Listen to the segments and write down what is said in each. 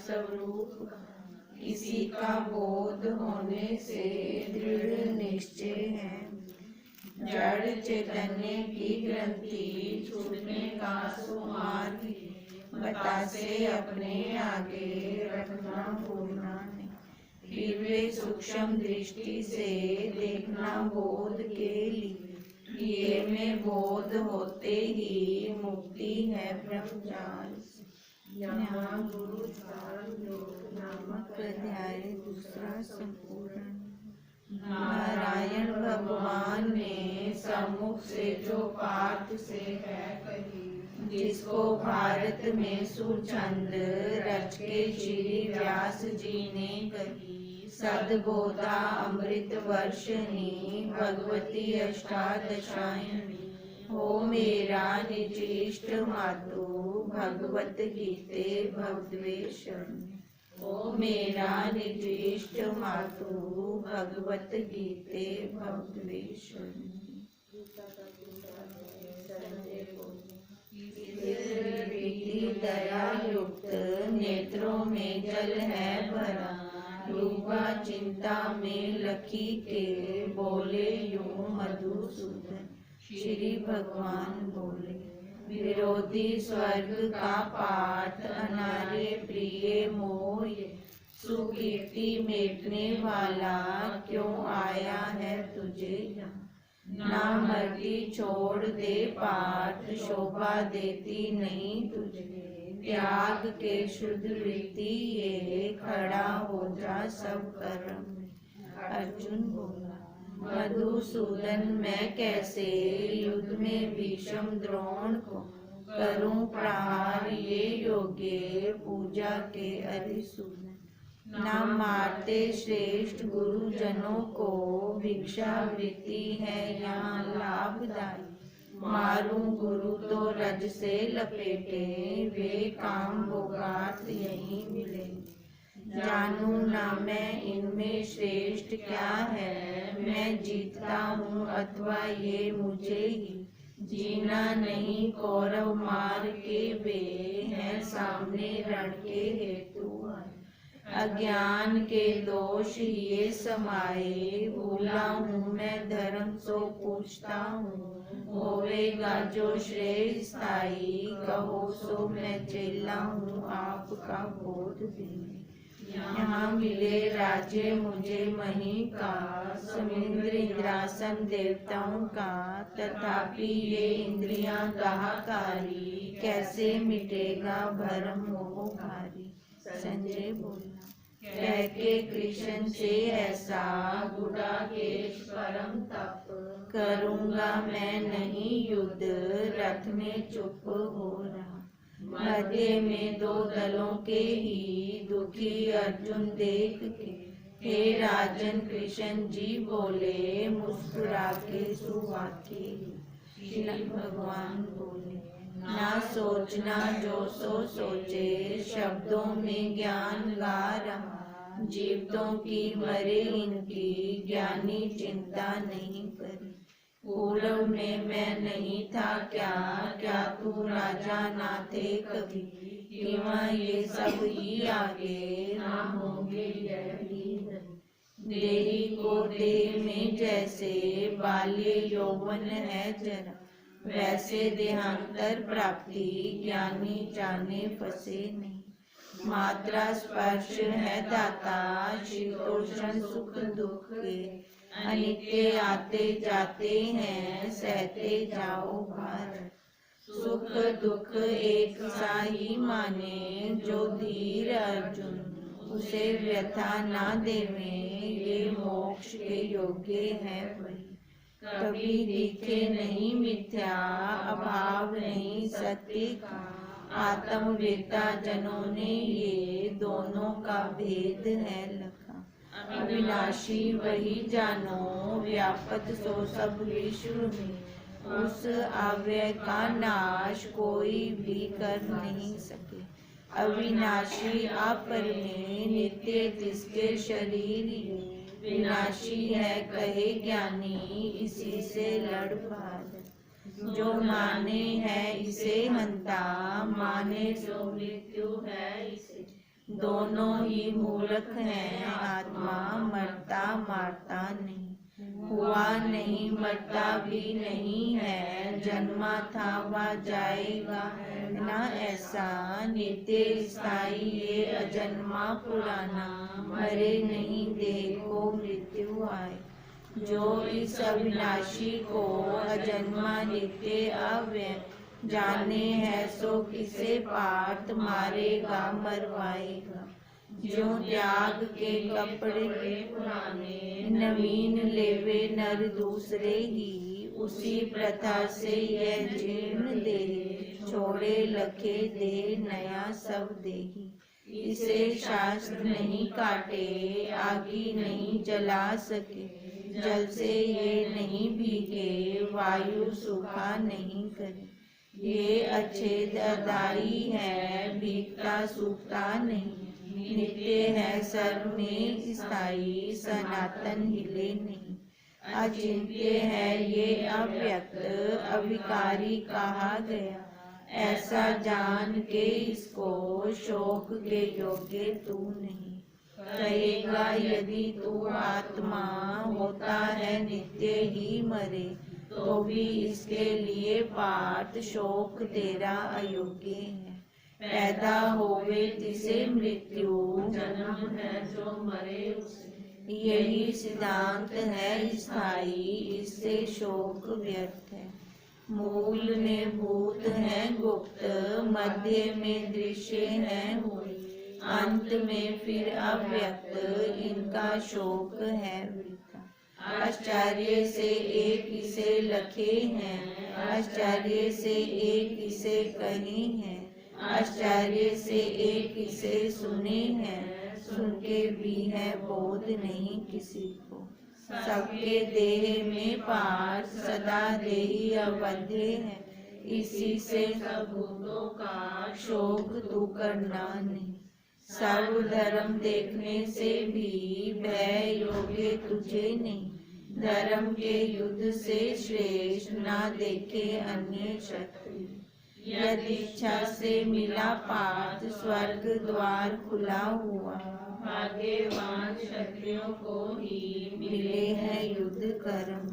स्वरूप किसी का बोध होने से दृढ़ निश्चय है। जड़ चैतन्य की ग्रंथि छूटने का सुमार्ग बतासे अपने आगे रखना भूलना नहीं। फिर वे सूक्ष्म दृष्टि से देखना बोध के लिए में बोध होते ही मुक्ति है ब्रह्मज्ञान। यहाँ गुरु नामक अध्याय दूसरा संपूर्ण। नारायण भगवान ने सम्मुख से जो पाठ से है कही, जिसको भारत में सुछंद रच के श्री व्यास जी ने कही। सद्बोधा अमृत वर्षिणी भगवती अष्टादशायनी, हो मेरा निज इष्ट मातु भगवत गीते भगद्वेषणी। ओ मेरा निज इष्ट मातु भगवत गीते भगद्वेषणी। दया युक्त नेत्रों में जल है भरा, डूबा चिंता में लखी के बोले यूं मधुसूदन। श्री भगवान बोले, विरोधी स्वर्ग का पाठ अनार्य प्रिय मोह, सुकीर्ति मेटने वाला क्यों आया है तुझे यहाँ। ना मर्दी छोड़ दे पाठ, शोभा देती नहीं तुझे। त्याग के शुद्ध वृत्ति ये, खड़ा हो जा सब कर्म। अर्जुन बोला, मधुसूदन मैं कैसे युद्ध में भीष्म द्रोण को करूं प्रहार, ये योग्य पूजा के अरिसूदन। ना मारते श्रेष्ठ गुरुजनों को, भिक्षावृत्ति है यहाँ लाभदायी। मारूं गुरु तो रज से लपेटे, वे काम भोगार्थ यहीं मिले। जानू ना मैं इनमें श्रेष्ठ क्या है, मैं जीतता हूँ अथवा ये मुझे ही। जीना नहीं कौरव मार के वे, हैं सामने रण के हेतु। अज्ञान के दोष ये समाये, भूला हूँ मैं धर्म सो पूछता हूँ। होवेगा जो श्रेय स्थायी, कहो सो मैं चेला हूँ आपका बोध देने। यहाँ मिले राज्य मुझे मही का, समिंद्र इंद्रासन देवताओं का। तथापि ये इंद्रियां दाहकारी, कैसे मिटेगा भरम मोह भारी। संजय बोला, कह के कृष्ण से ऐसा, गुडाकेश परम तप। करूँगा मैं नहीं युद्ध, रथ में चुप हो रहा। मध्य में दो दलों के ही, दुखी अर्जुन देख के। हे राजन कृष्ण जी बोले, मुस्कुरा के सुवाक्य। श्री भगवान बोले, ना सोचना जो सो सोचे, शब्दों में ज्ञान गा रहा। जीवतों की मरे इनकी, ज्ञानी चिंता नहीं करी। पूर्व में मैं नहीं था क्या, क्या तू राजा ना थे कभी। किंवा ये सब ही आगे, ना होंगे यह भी। देही को देह में जैसे, बाल्य यौवन है जरा। वैसे देहांतर प्राप्ति, ज्ञानी जाने फंसे नहीं। मात्रा स्पर्श है दाता, शीतोष्ण सुख दुख के। अनित्य आते जाते हैं, सहते जाओ भार। सुख दुख एक सा ही माने, जो धीर अर्जुन उसे व्यथा ना देवे। ये मोक्ष के योग्य है वही, कभी दिखे नहीं मिथ्या। अभाव नहीं सत्य का, आत्मवेता जनों ने ये। दोनों का भेद है लखा, अविनाशी वही जानो। व्यापक सो सब विश्व में, उस अव्यय का नाश कोई भी कर नहीं सके। अविनाशी अपर में, नित्य जिसके शरीर ये। विनाशी है कहे ज्ञानी, इसी से लड़ भारत। जो माने है इसे हंता, माने जो मृत्यु है इसे। दोनों ही मूर्ख हैं, आत्मा मरता मारता नहीं, हुआ नहीं मरता भी नहीं है, जन्मा था वह जाएगा ना ऐसा, नित्य स्थायी ये अजन्मा पुराना, मरे नहीं देखो मृत्यु आए। जो इस अविनाशी को अजन्मा नित्य अव्यय जाने है, सो किसे पार्थ मारेगा मरवाएगा। जो त्याग के कपड़े पुराने नवीन लेवे नर दूसरे ही, उसी प्रथा से यह जीर्ण दे छोड़े लखे दे नया सब देही। इसे शास्त्र नहीं काटे, आगी नहीं जला सके, जल से ये नहीं भीगे, वायु सूखा नहीं करे। ये अच्छेद अदाई है, भीगता सूखता नहीं, नित्य है सर्व में स्थायी, सनातन हिले नहीं। अचिंत्य है ये अव्यक्त, अविकारी कहा गया, ऐसा जान के इसको शोक के योग्य तू नहीं। कहेगा यदि तू आत्मा होता है नित्य ही मरे, तो भी इसके लिए पार्थ शोक तेरा अयोग्य है। पैदा होवे तिसे मृत्यु, जन्म है जो मरे उसे, यही सिद्धांत है स्थायी, इससे शोक व्यर्थ है। मूल में भूत है गुप्त, मध्य में दृश्य है हुई, अंत में फिर अव्यक्त, इनका शोक है वृथा। आश्चर्य से एक इसे लखे हैं, आश्चर्य से एक इसे कहे हैं, आश्चर्य से एक इसे सुने हैं, सुन के भी है बोध नहीं किसी को। सबके देह में पार सदा देही अवध्य है, इसी से सब भूतों का शोक तू करना नहीं। सर्व धर्म देखने से भी भय योग्य तुझे नहीं, धर्म के युद्ध से श्रेष्ठ ना देखे अन्य क्षत्रिय। यदि इच्छा से मिला पार्थ स्वर्ग द्वार खुला हुआ, भाग्यवान क्षत्रियों को ही मिले हैं युद्ध कर्म।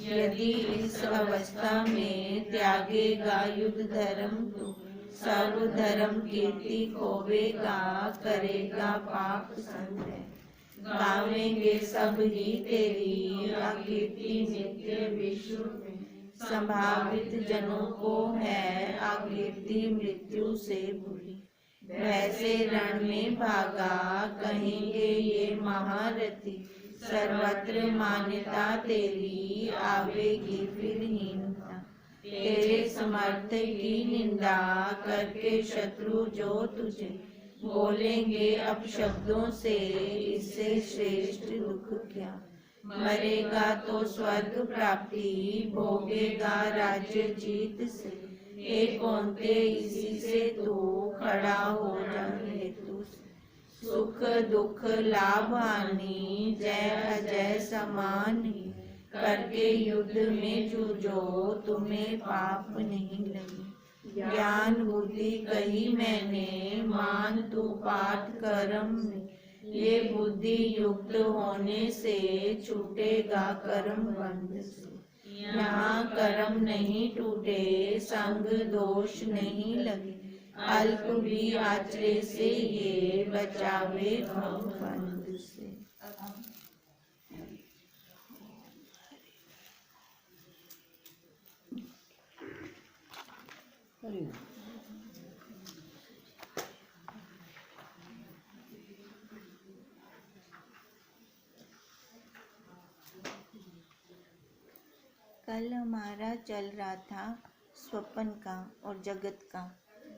यदि इस अवस्था में त्यागेगा युद्ध धर्म तो सर्व धर्म कीर्ति खोवेगा, करेगा पाप संग्रह। गावेंगे सब ही तेरी अकीर्ति नित्य विश्व में, संभावित जनों को है अकीर्ति मृत्यु से बुरी। वैसे रण में भागा कहेंगे ये महारथी, सर्वत्र मान्यता तेरी आवेगी फिर हीनता। तेरे समर्थ की निंदा करके शत्रु जो तुझे बोलेंगे अपशब्दों से, इससे श्रेष्ठ दुख क्या। मरेगा तो स्वर्ग प्राप्ति, भोगेगा राज्य जीत से, एक ओंते इसी से तू खड़ा हो जा हेतु से। सुख दुख लाभ हानि जय अजय समान ही, करके युद्ध में जूझो तुम्हें पाप नहीं लगे। ज्ञान बुद्धि कही मैंने, मान तू पाठ कर्म में, ये बुद्धि युक्त होने से छूटेगा कर्म बंध से। यहाँ कर्म नहीं टूटे, संग दोष नहीं लगे, अल्प भी आचरे से ये बचावे भव बंध से। कल हमारा चल रहा था स्वप्न का और जगत का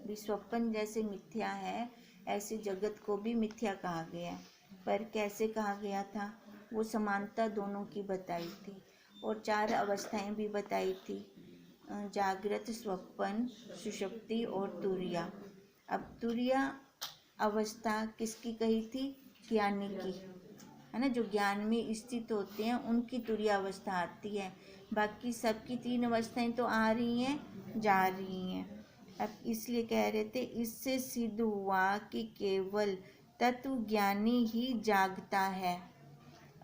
भी। स्वप्न जैसे मिथ्या है, ऐसे जगत को भी मिथ्या कहा गया। पर कैसे कहा गया था, वो समानता दोनों की बताई थी और 4 अवस्थाएं भी बताई थी, जागृत, स्वप्न, सुषुप्ति और तुरिया। अब तुरिया अवस्था किसकी कही थी? ज्ञानी की, है ना। जो ज्ञान में स्थित होते हैं उनकी तुरिया अवस्था आती है। बाकी सबकी 3 अवस्थाएं तो आ रही हैं, जा रही हैं। अब इसलिए कह रहे थे, इससे सिद्ध हुआ कि केवल तत्व ज्ञानी ही जागता है,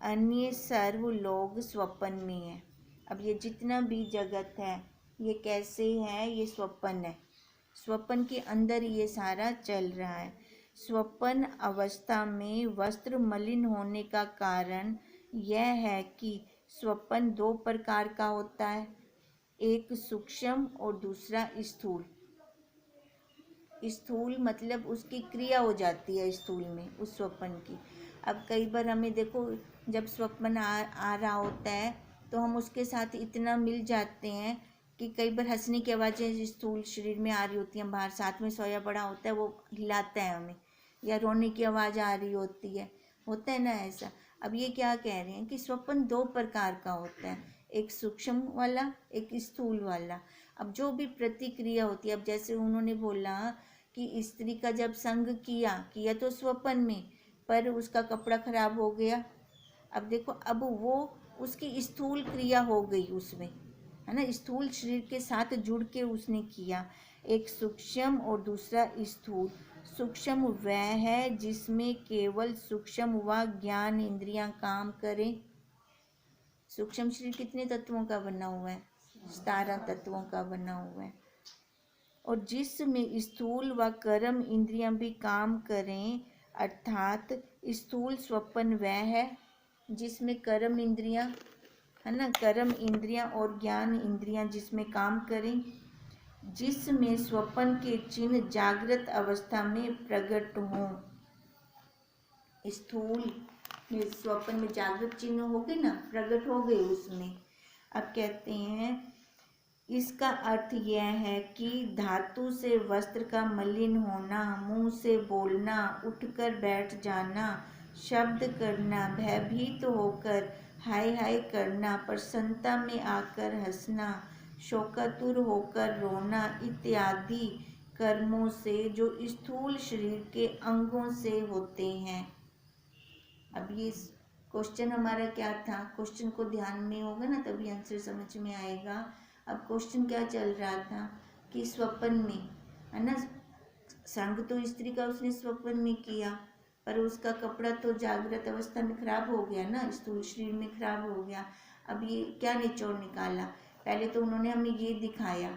अन्य सर्व लोग स्वप्न में है। अब ये जितना भी जगत है ये कैसे है, ये स्वप्न है। स्वप्न के अंदर ये सारा चल रहा है। स्वप्न अवस्था में वस्त्र मलिन होने का कारण यह है कि स्वप्न दो प्रकार का होता है, एक सूक्ष्म और दूसरा स्थूल। स्थूल मतलब उसकी क्रिया हो जाती है स्थूल में, उस स्वप्न की। अब कई बार हमें देखो, जब स्वप्न आ रहा होता है तो हम उसके साथ इतना मिल जाते हैं कि कई बार हंसने की आवाज़ें स्थूल शरीर में आ रही होती हैं, बाहर साथ में सोया बड़ा होता है वो हिलाता है हमें, या रोने की आवाज़ आ रही होती है, होता है ना ऐसा। अब ये क्या कह रहे हैं कि स्वप्न दो प्रकार का होता है, एक सूक्ष्म वाला, एक स्थूल वाला। अब जो भी प्रतिक्रिया होती है, अब जैसे उन्होंने बोला कि स्त्री का जब संग किया तो स्वप्न में, पर उसका कपड़ा खराब हो गया। अब देखो, अब वो उसकी स्थूल क्रिया हो गई उसमें, है ना, स्थूल शरीर के साथ जुड़ के उसने किया। एक सूक्ष्म और दूसरा स्थूल। सूक्ष्म वह है जिसमें केवल सूक्ष्म व ज्ञान इंद्रियां काम करें। सूक्ष्म शरीर कितने तत्वों का बना हुआ है? 17 तत्वों का बना हुआ है। और जिसमें स्थूल व कर्म इंद्रियां भी काम करें, अर्थात स्थूल स्वप्न वह है जिसमें कर्म इंद्रियां, है ना, कर्म इंद्रियां और ज्ञान इंद्रियां जिसमें काम करें, जिसमें स्वप्न के चिन्ह जागृत अवस्था में प्रकट हों। स्थूल में स्वप्न में जागृत चिन्ह हो गए ना, प्रकट हो गए उसमें। अब कहते हैं, इसका अर्थ यह है कि धातु से वस्त्र का मलिन होना, मुंह से बोलना, उठकर बैठ जाना, शब्द करना, भयभीत होकर हाय हाय करना, प्रसन्नता में आकर हंसना, शोकातुर होकर रोना इत्यादि कर्मों से जो स्थूल शरीर के अंगों से होते हैं। अब ये क्वेश्चन हमारा क्या था? क्वेश्चन को ध्यान में होगा ना तभी आंसर समझ में आएगा। अब क्वेश्चन क्या चल रहा था कि स्वप्न में, है ना, संग तो स्त्री का उसने स्वप्न में किया, पर उसका कपड़ा तो जागृत अवस्था में खराब हो गया ना, स्थूल शरीर में खराब हो गया। अब ये क्या निचोड़ निकाला? पहले तो उन्होंने हमें ये दिखाया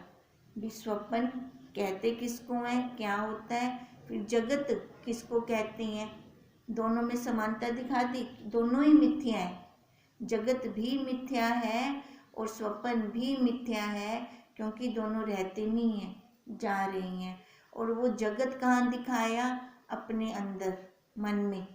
भी स्वप्न कहते किसको है, क्या होता है, फिर जगत किसको कहते हैं, दोनों में समानता दिखा दी, दोनों ही मिथ्या है। जगत भी मिथ्या है और स्वप्न भी मिथ्या है, क्योंकि दोनों रहते नहीं हैं, जा रही हैं। और वो जगत कहाँ दिखाया? अपने अंदर, मन में।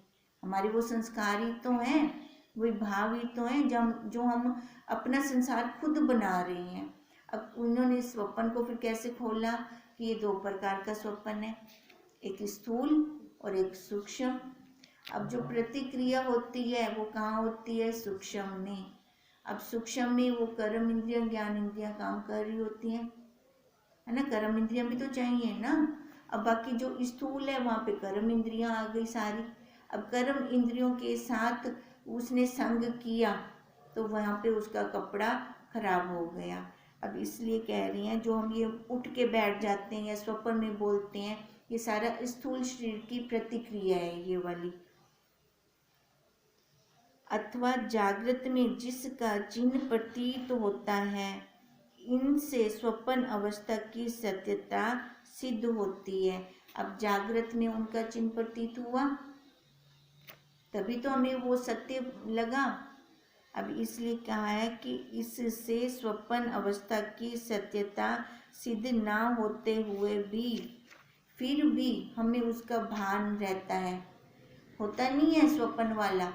हमारे वो संस्कार ही तो हैं, वही भाव ही तो हैं जो हम अपना संसार खुद बना रहे हैं। अब उन्होंने स्वप्न को फिर कैसे खोला कि ये दो प्रकार का स्वप्न है, एक स्थूल और एक सूक्ष्म। अब जो प्रतिक्रिया होती है वो कहाँ होती है? सूक्ष्म में। अब सूक्ष्म में वो कर्म इंद्रियां, ज्ञान इंद्रियां काम कर रही होती हैं, है ना, कर्म इंद्रियां भी तो चाहिए ना। अब बाकी जो स्थूल है वहाँ पे कर्म इंद्रियां आ गई सारी। अब कर्म इंद्रियों के साथ उसने संग किया तो वहाँ पे उसका कपड़ा खराब हो गया। अब इसलिए कह रही हैं, जो हम ये उठ के बैठ जाते हैं या स्वप्न में बोलते हैं, ये सारा स्थूल शरीर की प्रतिक्रिया है ये वाली। अथवा जागृत में जिसका चिन्ह प्रतीत होता है, इनसे स्वप्न अवस्था की सत्यता सिद्ध होती है। अब जागृत में उनका चिन्ह प्रतीत हुआ तभी तो हमें वो सत्य लगा। अब इसलिए कहा है कि इससे स्वप्न अवस्था की सत्यता सिद्ध ना होते हुए भी फिर भी हमें उसका भान रहता है। होता नहीं है स्वप्न वाला,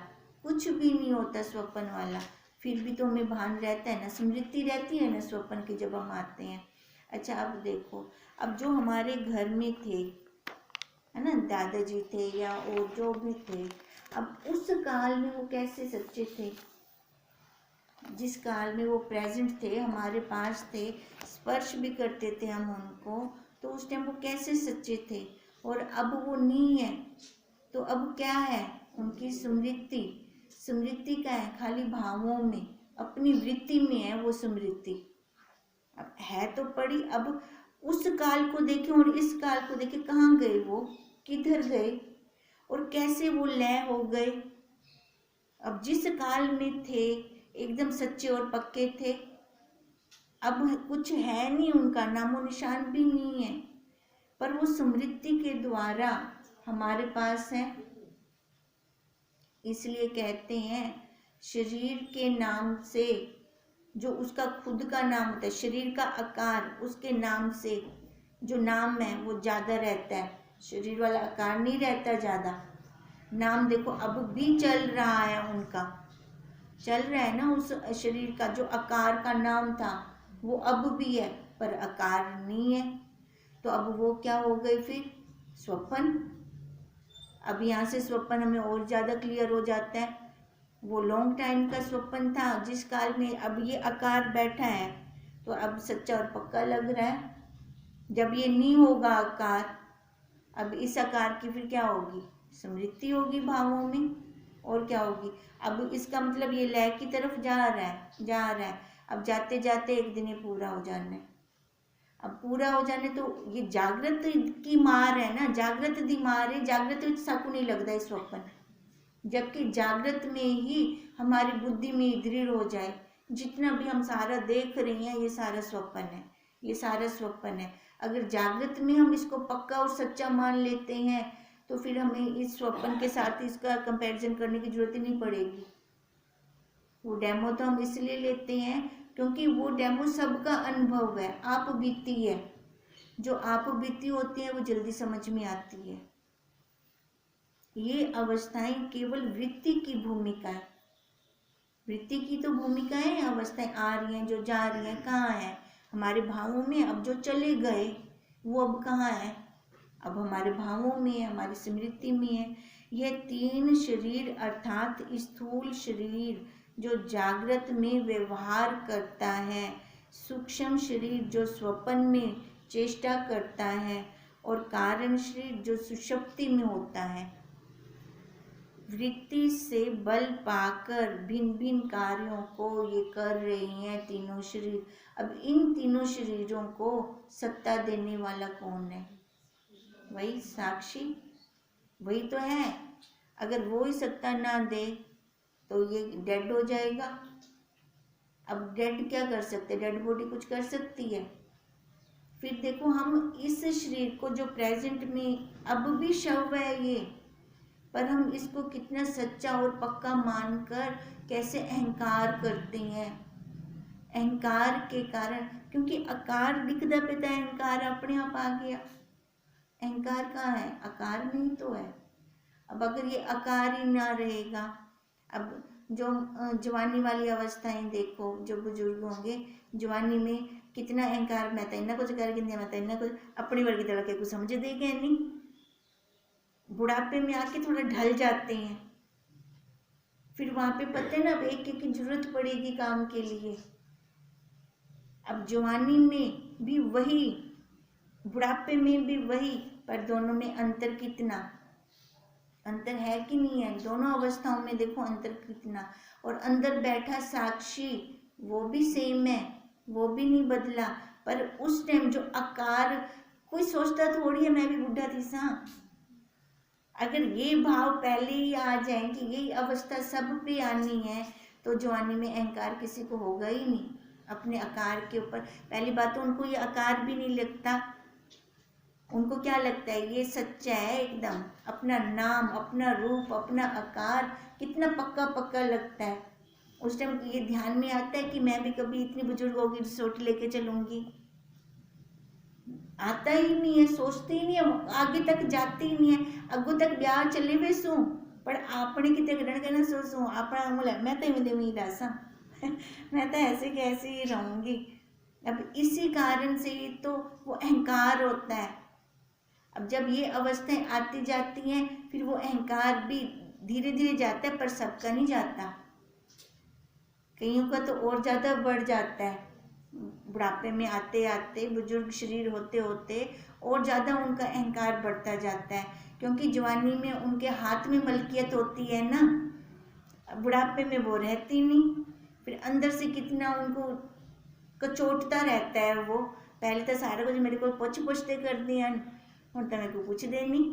कुछ भी नहीं होता स्वप्न वाला, फिर भी तो हमें भान रहता है ना, स्मृति रहती है ना स्वप्न की जब हम आते हैं। अच्छा, अब देखो, अब जो हमारे घर में थे, है ना, दादाजी थे या और जो भी थे, अब उस काल में वो कैसे सच्चे थे? जिस काल में वो प्रेजेंट थे, हमारे पास थे, स्पर्श भी करते थे हम उनको, तो उस टाइम वो कैसे सच्चे थे? और अब वो नहीं है, तो अब क्या है? उनकी स्मृति। स्मृति का है खाली भावों में, अपनी वृत्ति में है वो स्मृति। अब है तो पड़ी, अब उस काल को देखें और इस काल को देखें, कहाँ गए वो, किधर गए और कैसे वो लय हो गए। अब जिस काल में थे एकदम सच्चे और पक्के थे, अब कुछ है नहीं, उनका नामो निशान भी नहीं है, पर वो स्मृति के द्वारा हमारे पास है। इसलिए कहते हैं शरीर के नाम से, जो उसका खुद का नाम होता है, शरीर का आकार, उसके नाम से जो नाम है वो ज़्यादा रहता है, शरीर वाला आकार नहीं रहता ज़्यादा। नाम देखो अब भी चल रहा है, उनका चल रहा है ना, उस शरीर का जो आकार का नाम था वो अब भी है, पर आकार नहीं है। तो अब वो क्या हो गए फिर, स्वप्न। अब यहाँ से स्वप्न हमें और ज़्यादा क्लियर हो जाता है। वो लॉन्ग टाइम का स्वप्न था जिस काल में अब ये आकार बैठा है, तो अब सच्चा और पक्का लग रहा है। जब ये नहीं होगा आकार, अब इस आकार की फिर क्या होगी, स्मृति होगी भावों में, और क्या होगी। अब इसका मतलब ये लय की तरफ जा रहा है। अब जाते जाते एक दिन ये पूरा हो जाना है। अब पूरा हो जाने, तो ये जागृत की मार है ना, जागृत दी मार है, जागृत साकू नहीं लगता है स्वप्न, जबकि जागृत में ही हमारी बुद्धि में दृढ़ हो जाए, जितना भी हम सारा देख रहे हैं ये सारा स्वप्न है, ये सारा स्वप्न है। अगर जागृत में हम इसको पक्का और सच्चा मान लेते हैं, तो फिर हमें इस स्वप्न के साथ इसका कंपैरिजन करने की जरूरत ही नहीं पड़ेगी। वो डेमो तो हम इसलिए लेते हैं क्योंकि वो डेमो सबका अनुभव है, आप बीती है। जो आप बीती होती है वो जल्दी समझ में आती है। ये अवस्थाएं केवल वृत्ति की भूमिका है, वृत्ति की तो भूमिका है। अवस्थाएं आ रही हैं, जो जा रही हैं, कहाँ है, हमारे भावों में। अब जो चले गए वो अब कहाँ है, अब हमारे भावों में है, हमारी स्मृति में है। यह तीन शरीर अर्थात स्थूल शरीर जो जागृत में व्यवहार करता है, सूक्ष्म शरीर जो स्वप्न में चेष्टा करता है, और कारण शरीर जो सुषुप्ति में होता है, वृत्ति से बल पाकर भिन्न भिन्न कार्यों को ये कर रही हैं तीनों शरीर। अब इन तीनों शरीरों को सत्ता देने वाला कौन है, वही साक्षी, वही तो है। अगर वो ही सत्ता ना दे तो ये डेड हो जाएगा। अब डेड क्या कर सकते, डेड बॉडी कुछ कर सकती है। फिर देखो हम इस शरीर को जो प्रेजेंट में अब भी शव है ये, पर हम इसको कितना सच्चा और पक्का मानकर कैसे अहंकार करते हैं। अहंकार के कारण, क्योंकि आकार दिखता पे तो अहंकार अपने आप आ गया। अहंकार कहाँ है, आकार में ही तो है। अब अगर ये आकार ही ना रहेगा, अब जो जवानी वाली अवस्थाएं देखो, जो बुजुर्ग होंगे जवानी में कितना अहंकार, मैं तो इन्ना कुछ करके दिया, मैं तो इन्ना कुछ, अपनी वर्गी तड़क के कुछ समझ देगा नहीं। बुढ़ापे में आके थोड़ा ढल जाते हैं, फिर वहां पे पता है ना अब एक एक की जरूरत पड़ेगी काम के लिए। अब जवानी में भी वही, बुढ़ापे में भी वही, पर दोनों में अंतर कितना, अंतर है कि नहीं है। दोनों अवस्थाओं में देखो अंतर कितना। और अंदर बैठा साक्षी वो भी सेम है, वो भी नहीं बदला। पर उस टाइम जो आकार, कोई सोचता थोड़ी है मैं भी बुढ़ा थी सा। अगर ये भाव पहले ही आ जाए कि यही अवस्था सब पे आनी है, तो जवानी में अहंकार किसी को होगा ही नहीं अपने आकार के ऊपर। पहली बात तो उनको ये आकार भी नहीं लगता, उनको क्या लगता है ये सच्चा है एकदम, अपना नाम, अपना रूप, अपना आकार कितना पक्का पक्का लगता है। उस टाइम ये ध्यान में आता है कि मैं भी कभी इतनी बुजुर्ग होगी सोटी लेके चलूंगी, आता ही नहीं है, सोचते ही नहीं है, आगे तक जाते ही नहीं है। अगो तक ब्याह चले वे सू, पर आपने कितने ग्रहण करना सोचूं अपना बोला मैं तो इवें रासा मैं तो ऐसे कैसे ही रहूंगी। अब इसी कारण से ही तो वो अहंकार होता है। अब जब ये अवस्थाएं आती जाती हैं, फिर वो अहंकार भी धीरे धीरे जाता है, पर सबका नहीं जाता, कईयों का तो और ज़्यादा बढ़ जाता है। बुढ़ापे में आते आते, बुजुर्ग शरीर होते होते और ज़्यादा उनका अहंकार बढ़ता जाता है, क्योंकि जवानी में उनके हाथ में मलकियत होती है ना, बुढ़ापे में वो रहती नहीं। फिर अंदर से कितना उनको कचोटता रहता है वो, पहले तो सारा कुछ मेरे को पुछते कर दिया, हुण तो मेरे को पुछदे नहीं,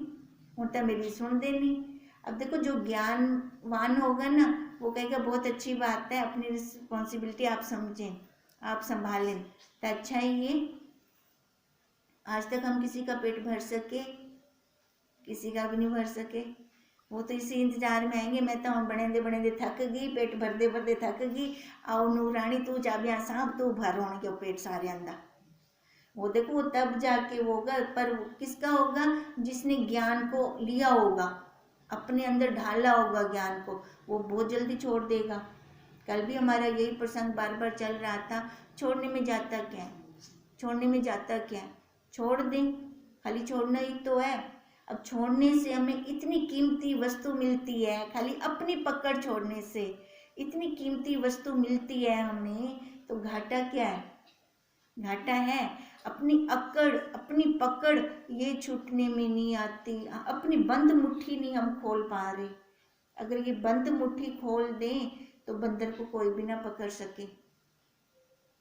हुण तो मेरी सुनते नहीं। अब देखो जो ज्ञानवान होगा ना वो कहेगा बहुत अच्छी बात है, अपनी रिस्पॉन्सिबिलिटी आप समझें, आप संभालें तो अच्छा ही है। आज तक हम किसी का पेट भर सके? किसी का भी नहीं भर सके। वो तो इसी इंतजार में आएंगे, मैं तो बने दे थक गई, पेट भरदे थक गई, आओ नूरानी तू चाबियां सांप तू भर होने के पेट सारे अंदर। वो देखो वो तब जाके होगा, पर किसका होगा? जिसने ज्ञान को लिया होगा, अपने अंदर ढाला होगा ज्ञान को, वो बहुत जल्दी छोड़ देगा। कल भी हमारा यही प्रसंग बार बार चल रहा था। छोड़ने में जाता क्या है? छोड़ने में जाता क्या है? छोड़ दें, खाली छोड़ना ही तो है। अब छोड़ने से हमें इतनी कीमती वस्तु मिलती है, खाली अपनी पकड़ छोड़ने से इतनी कीमती वस्तु मिलती है हमें, तो घाटा क्या है? घाटा है अपनी अकड़, अपनी पकड़ ये छूटने में नहीं आती। अपनी बंद मुट्ठी नहीं हम खोल पा रहे। अगर ये बंद मुट्ठी खोल दें तो बंदर को कोई भी ना पकड़ सके,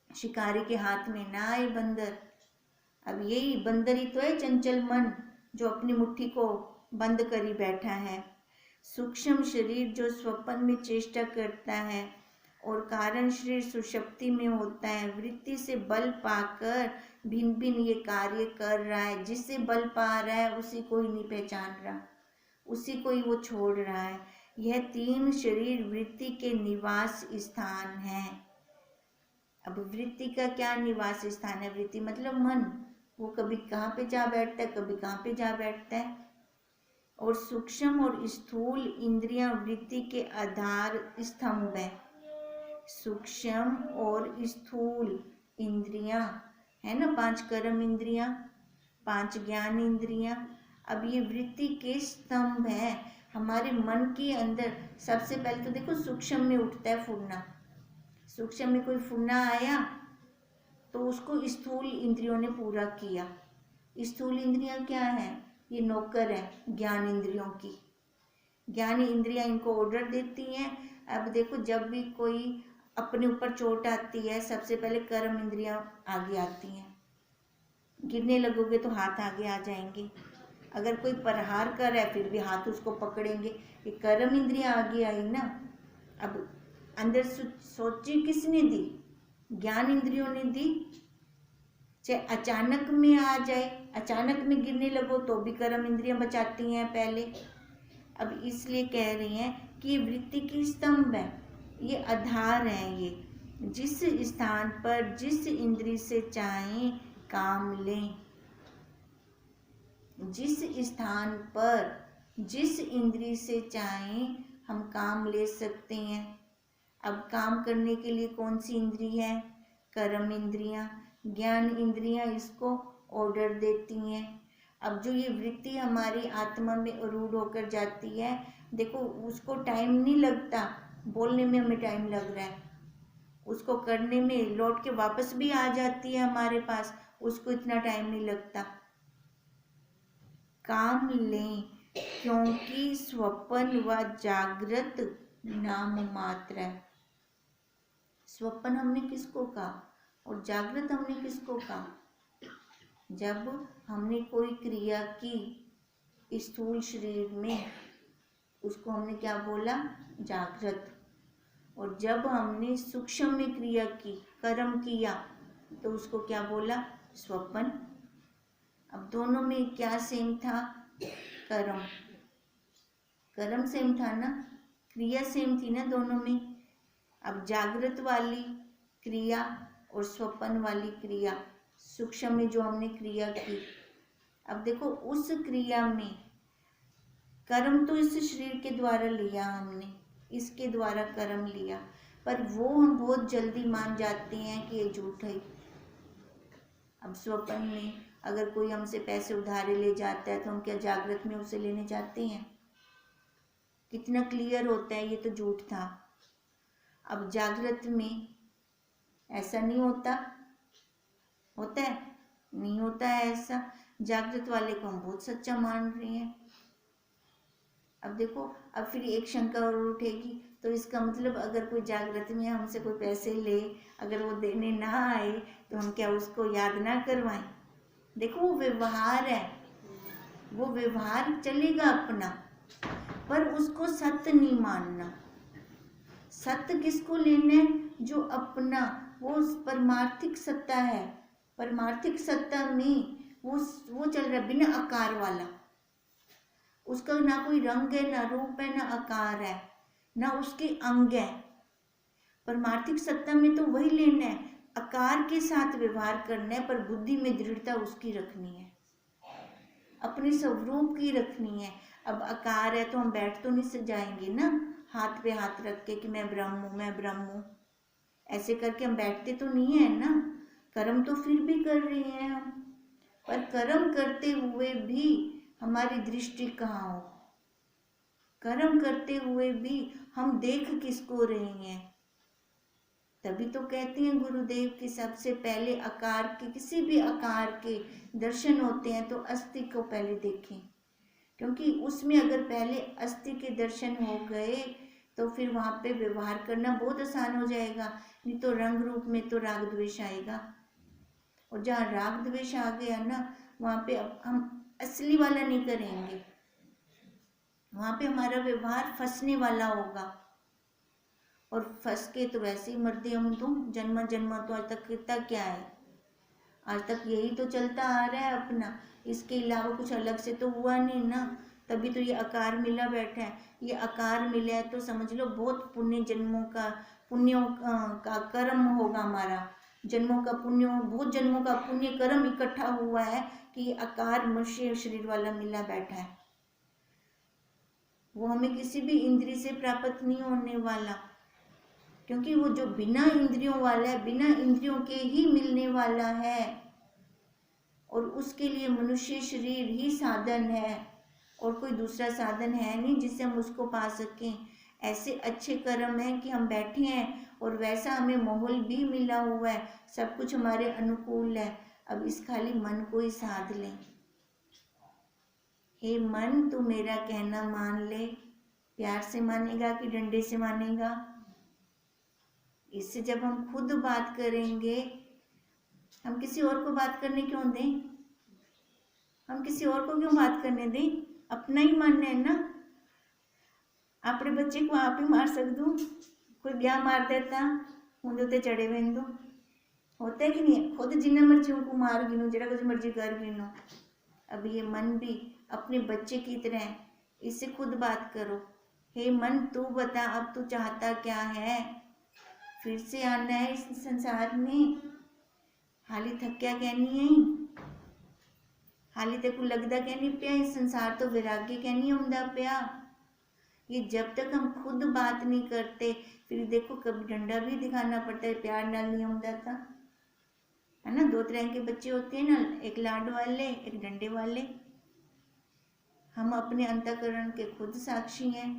शिकारी के हाथ में ना आए बंदर। अब यही बंदर ही तो है चंचल मन, जो अपनी मुट्ठी को बंद करी बैठा है। सूक्ष्म शरीर जो स्वप्न में चेष्टा करता है और कारण शरीर सुषुप्ति में होता है, वृत्ति से बल पाकर भिन्न भिन्न ये कार्य कर रहा है। जिससे बल पा रहा है उसी को ही नहीं पहचान रहा, उसी को ही वो छोड़ रहा है। यह तीन शरीर वृत्ति के निवास स्थान है। अब वृत्ति का क्या निवास स्थान है? वृत्ति मतलब मन, वो कभी कहाँ पे जा बैठता है, कभी कहाँ पे जा बैठता है। और सूक्ष्म और स्थूल इंद्रियां वृत्ति के आधार स्तंभ है। सूक्ष्म और स्थूल इंद्रियां है ना, 5 कर्म इंद्रियां, 5 ज्ञान इंद्रियां। अब ये वृत्ति के स्तंभ है हमारे मन के अंदर। सबसे पहले तो देखो सूक्ष्म में उठता है फुरना। सूक्ष्म में कोई फुरना आया तो उसको स्थूल इंद्रियों ने पूरा किया। स्थूल इंद्रियां क्या है? ये नौकर है ज्ञान इंद्रियों की। ज्ञान इंद्रियां इनको ऑर्डर देती हैं। अब देखो जब भी कोई अपने ऊपर चोट आती है, सबसे पहले कर्म इंद्रियां आगे आती हैं। गिरने लगोगे तो हाथ आगे आ जाएंगे। अगर कोई प्रहार कर रहा है फिर भी हाथ उसको पकड़ेंगे, ये कर्म इंद्रियां आगे आई ना। अब अंदर सोची किसने दी? ज्ञान इंद्रियों ने दी। चाहे अचानक में आ जाए, अचानक में गिरने लगो तो भी कर्म इंद्रियां बचाती हैं पहले। अब इसलिए कह रही हैं कि ये वृत्ति की स्तंभ है, ये आधार है। ये जिस स्थान पर जिस इंद्री से चाहें काम लें, जिस स्थान पर जिस इंद्री से चाहें हम काम ले सकते हैं। अब काम करने के लिए कौन सी इंद्री है? कर्म इंद्रियां। ज्ञान इंद्रियां इसको ऑर्डर देती हैं। अब जो ये वृत्ति हमारी आत्मा में रूढ़ होकर जाती है, देखो उसको टाइम नहीं लगता, बोलने में हमें टाइम लग रहा है, उसको करने में लौट के वापस भी आ जाती है हमारे पास, उसको इतना टाइम नहीं लगता। काम लें, क्योंकि स्वप्न व जागृत नाम मात्र है। स्वप्न हमने किसको कहा और जागृत हमने किसको कहा? जब हमने कोई क्रिया की स्थूल शरीर में, उसको हमने क्या बोला? जागृत। और जब हमने सूक्ष्म में क्रिया की, कर्म किया, तो उसको क्या बोला? स्वप्न। अब दोनों में क्या सेम था? कर्म। कर्म सेम था ना, क्रिया सेम थी ना दोनों में। अब जागृत वाली क्रिया और स्वप्न वाली क्रिया, सूक्ष्म में जो हमने क्रिया की, अब देखो उस क्रिया में कर्म तो इस शरीर के द्वारा लिया हमने, इसके द्वारा कर्म लिया, पर वो हम बहुत जल्दी मान जाते हैं कि ये झूठ है। अब स्वप्न में अगर कोई हमसे पैसे उधारे ले जाता है तो हम क्या जागृत में उसे लेने जाते हैं? कितना क्लियर होता है ये तो झूठ था। अब जागृत में ऐसा नहीं होता, होता है? नहीं होता है ऐसा। जागृत वाले को हम बहुत सच्चा मान रहे हैं। अब देखो, अब फिर एक शंका और उठेगी, तो इसका मतलब अगर कोई जागृत में हमसे कोई पैसे ले, अगर वो देने ना आए तो हम क्या उसको याद ना करवाएं? देखो वो व्यवहार है, वो व्यवहार चलेगा अपना, पर उसको सत्य नहीं मानना। सत्य किसको लेना है? जो अपना वो परमार्थिक सत्ता है। परमार्थिक सत्ता में वो चल रहा है बिना आकार वाला। उसका ना कोई रंग है, ना रूप है, ना आकार है, ना उसके अंग है। परमार्थिक सत्ता में तो वही लेना है, आकार के साथ व्यवहार करना है, पर बुद्धि में दृढ़ता उसकी रखनी है, अपने स्वरूप की रखनी है। अब आकार है तो हम बैठ तो नहीं जाएंगे ना हाथ पे हाथ रख के कि मैं ब्रह्म हूँ, मैं ब्रह्म हूँ, ऐसे करके हम बैठते तो नहीं है ना। कर्म तो फिर भी कर रहे हैं हम, पर कर्म करते हुए भी हमारी दृष्टि कहाँ हो? कर्म करते हुए भी हम देख किसको रहे हैं? तभी तो कहते हैं गुरुदेव कि सबसे पहले आकार के, किसी भी आकार के दर्शन होते हैं तो अस्थि को पहले देखें, क्योंकि उसमें अगर पहले अस्थि के दर्शन हो गए तो फिर वहाँ पे व्यवहार करना बहुत आसान हो जाएगा। नहीं तो रंग रूप में तो राग द्वेष आएगा, और जहाँ राग द्वेष आ गया ना वहाँ पे हम असली वाला नहीं करेंगे, वहाँ पे हमारा व्यवहार फंसने वाला होगा। और फंस के तो वैसे ही मरते हम तो जन्म जन्म, तो आज तक कितना क्या है, आज तक यही तो चलता आ रहा है अपना, इसके अलावा कुछ अलग से तो हुआ नहीं ना। तभी तो ये आकार मिला बैठा है। ये आकार मिला है तो समझ लो बहुत पुण्य जन्मों का, पुण्यों का कर्म होगा हमारा, जन्मों का पुण्य, बहुत जन्मों का पुण्य कर्म इकट्ठा हुआ है कि ये आकार मनुष्य शरीर वाला मिला बैठा है। वो हमें किसी भी इंद्रिय से प्राप्त नहीं होने वाला, क्योंकि वो जो बिना इंद्रियों वाला है, बिना इंद्रियों के ही मिलने वाला है, और उसके लिए मनुष्य शरीर ही साधन है, और कोई दूसरा साधन है नहीं जिससे हम उसको पा सकें। ऐसे अच्छे कर्म हैं कि हम बैठे हैं और वैसा हमें माहौल भी मिला हुआ है, सब कुछ हमारे अनुकूल है। अब इस खाली मन को ही साध लें। हे मन तू मेरा कहना मान ले। प्यार से मानेगा कि डंडे से मानेगा? इससे जब हम खुद बात करेंगे, हम किसी और को बात करने क्यों दें? हम किसी और को क्यों बात करने दें? अपना ही मानना है ना। अपने बच्चे को आप ही मार सक दूं, कोई ब्याह मार देता मुंडे उत्ते चढ़े वेंदो, होता है कि नहीं? खुद जिन्ना मर्जी उनको मार गिनो, जरा कुछ मर्जी कर गिनो। अब ये मन भी अपने बच्चे की तरह है, इससे खुद बात करो। हे मन तू बता अब तू चाहता क्या है? फिर से आना है इस संसार में? हाली थक्या कहनी है, हाली तेको लगदा कहनी पिया इस संसार तो वैराग्य कहनी आउंदा पिया। ये जब तक हम खुद बात नहीं करते, फिर देखो कभी डंडा भी दिखाना पड़ता है, प्यार नाल नहीं आउंदा था, है ना। दो तरह के बच्चे होते हैं ना, एक लाड वाले, एक डंडे वाले। हम अपने अंतःकरण के खुद साक्षी हैं,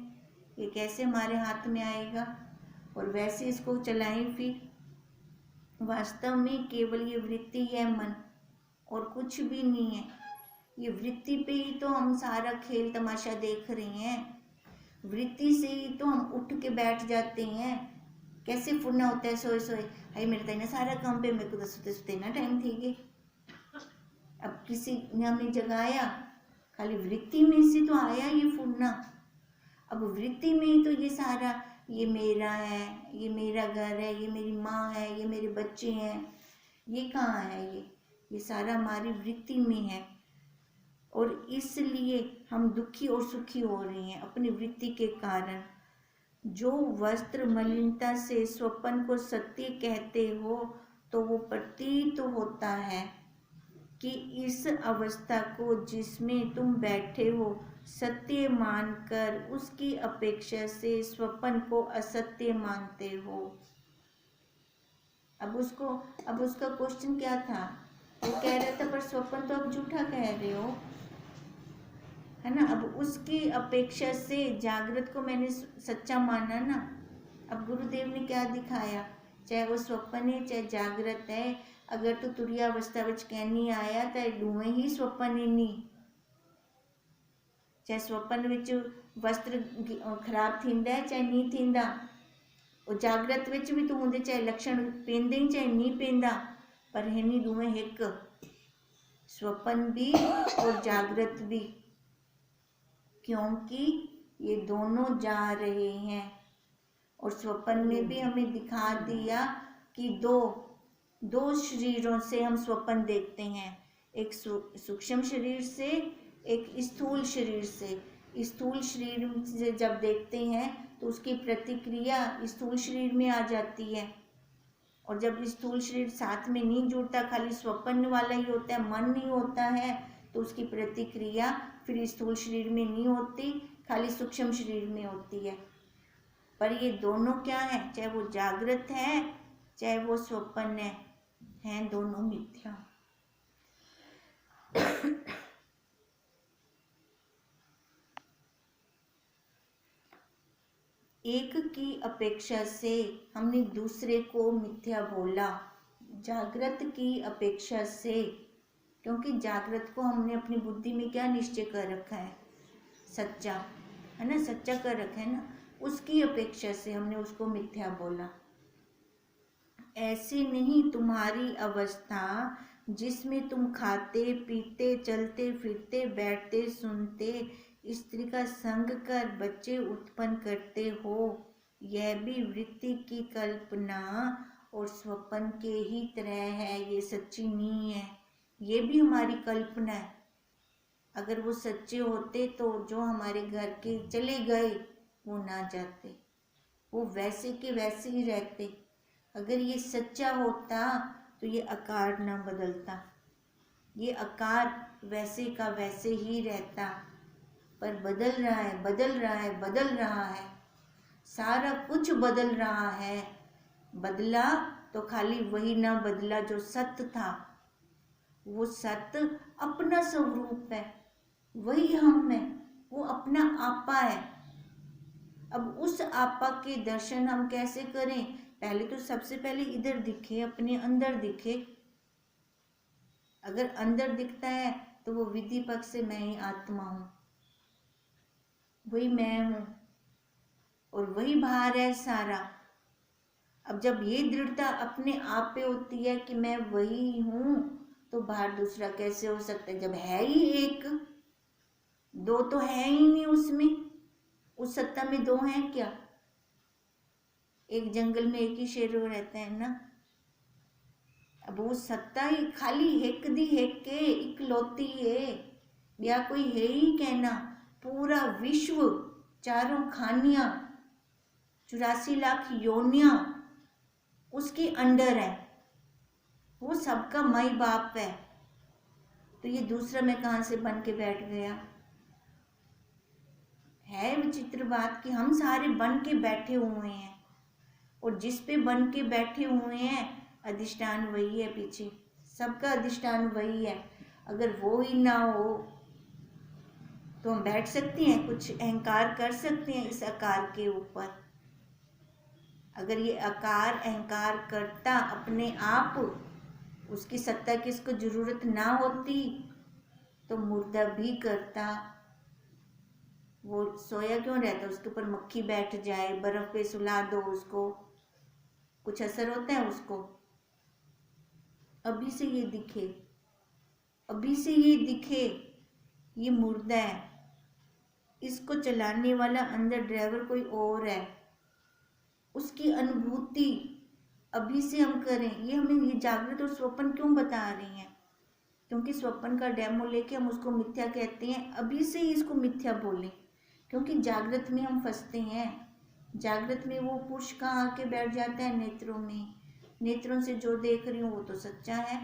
ये कैसे हमारे हाथ में आएगा और वैसे इसको चलाएं। फिर वास्तव में केवल ये वृत्ति है मन, और कुछ भी नहीं है। ये वृत्ति पे ही तो हम सारा खेल तमाशा देख रहे हैं, वृत्ति से ही तो हम उठ के बैठ जाते हैं। कैसे फुरना होता है सोए सोए, हाय मेरे तो ना सारा काम पे, मेरे को तो सुते सुते ना टाइम थी गए। अब किसी ने हमें जगाया, खाली वृत्ति में से तो आया ये फुरना। अब वृत्ति में ही तो ये सारा, ये मेरा है, ये मेरा घर है, ये मेरी माँ है, ये मेरे बच्चे हैं, ये कहाँ है? ये सारा हमारी वृत्ति में है, और इसलिए हम दुखी और सुखी हो रहे हैं अपनी वृत्ति के कारण। जो वस्त्र मलिनता से स्वप्न को सत्य कहते हो, तो वो प्रतीत होता है कि इस अवस्था को जिसमें तुम बैठे हो सत्य मानकर उसकी अपेक्षा से स्वप्न को असत्य मानते हो। अब उसका क्वेश्चन क्या था? वो कह रहा था पर स्वप्न तो अब झूठा कह रहे हो, है ना। अब उसकी अपेक्षा से जागृत को मैंने सच्चा माना ना। अब गुरुदेव ने क्या दिखाया, चाहे वो स्वप्न है चाहे जागृत है, अगर तो तुरिया अवस्था विच कहनी आया तो डूए ही स्वप्न ही नहीं, चाहे स्वप्न विच वस्त्र खराब थींदा है चाहे नहीं थींदा, और जागृत विच भी तू उहदे चाहे लक्षण पेंदे ही चाहे नहीं पेंदा, पर हिनी दोवें हिक, स्वपन भी और जागृत भी, क्योंकि ये दोनों जा रहे हैं। और स्वपन में भी हमें दिखा दिया कि दो शरीरों से हम स्वपन देखते हैं, एक सूक्ष्म शरीर से, एक स्थूल शरीर से। स्थूल शरीर से जब देखते हैं तो उसकी प्रतिक्रिया स्थूल शरीर में आ जाती है, और जब स्थूल शरीर साथ में नहीं जुड़ता, खाली स्वपन वाला ही होता है, मन नहीं होता है, तो उसकी प्रतिक्रिया फिर स्थूल शरीर में नहीं होती, खाली सूक्ष्म शरीर में होती है। पर ये दोनों क्या है, चाहे वो जागृत है चाहे वो स्वपन है, हैं दोनों मिथ्या। एक की अपेक्षा से हमने दूसरे को मिथ्या बोला, जागृत की अपेक्षा से, क्योंकि जागृत को हमने अपनी बुद्धि में क्या निश्चय कर रखा है, सच्चा है ना, सच्चा कर रखा है ना, उसकी अपेक्षा से हमने उसको मिथ्या बोला। ऐसे नहीं तुम्हारी अवस्था जिसमें तुम खाते पीते चलते फिरते बैठते सुनते स्त्री का संग कर बच्चे उत्पन्न करते हो, यह भी वृत्ति की कल्पना और स्वप्न के ही तरह है, ये सच्ची नहीं है, ये भी हमारी कल्पना है। अगर वो सच्चे होते तो जो हमारे घर के चले गए वो ना जाते, वो वैसे के वैसे ही रहते। अगर ये सच्चा होता तो ये आकार ना बदलता, ये आकार वैसे का वैसे ही रहता, पर बदल रहा है, बदल रहा है, बदल रहा है, सारा कुछ बदल रहा है। बदला तो खाली वही ना बदला जो सत्य था, वो सत्य अपना स्वरूप है, वही हम है, वो अपना आपा है। अब उस आपा के दर्शन हम कैसे करें, पहले तो सबसे पहले इधर दिखे, अपने अंदर दिखे। अगर अंदर दिखता है तो वो विधि पक्ष से मैं ही आत्मा हूं, वही मैं हूं और वही बाहर है सारा। अब जब ये दृढ़ता अपने आप पे होती है कि मैं वही हूं, तो बाहर दूसरा कैसे हो सकता है, जब है ही एक, दो तो है ही नहीं उसमें, उस सत्ता में दो हैं क्या। एक जंगल में एक ही शेर रहता है ना, अब वो सत्ता ही खाली हिक दी हिक के इकलौती है, या कोई है ही कहना, पूरा विश्व, चारों खानियां, 84 लाख योनियां उसके अंडर है, वो सबका माई बाप है। तो ये दूसरा मैं कहां से बन के बैठ गया। है विचित्र बात कि हम सारे बन के बैठे हुए हैं, और जिस पे बन के बैठे हुए हैं अधिष्ठान वही है, पीछे सबका अधिष्ठान वही है। अगर वो ही ना हो तो हम बैठ सकते हैं, कुछ अहंकार कर सकते हैं इस आकार के ऊपर। अगर ये आकार अहंकार करता अपने आप, उसकी सत्ता की इसको जरूरत ना होती तो मुर्दा भी करता। वो सोया क्यों रहता, उसके ऊपर मक्खी बैठ जाए, बर्फ पे सुला दो उसको, कुछ असर होता है उसको। अभी से ये दिखे, अभी से ये दिखे, ये मुर्दा है, इसको चलाने वाला अंदर ड्राइवर कोई और है, उसकी अनुभूति अभी से हम करें। ये हमें ये जागृत और स्वप्न क्यों बता रही हैं, क्योंकि स्वप्न का डेमो लेके हम उसको मिथ्या कहते हैं, अभी से ही इसको मिथ्या बोलें, क्योंकि जागृत में हम फंसते हैं। जागृत में वो पुरुष कहाँ आके बैठ जाता है, नेत्रों में, नेत्रों से जो देख रही हूँ वो तो सच्चा है।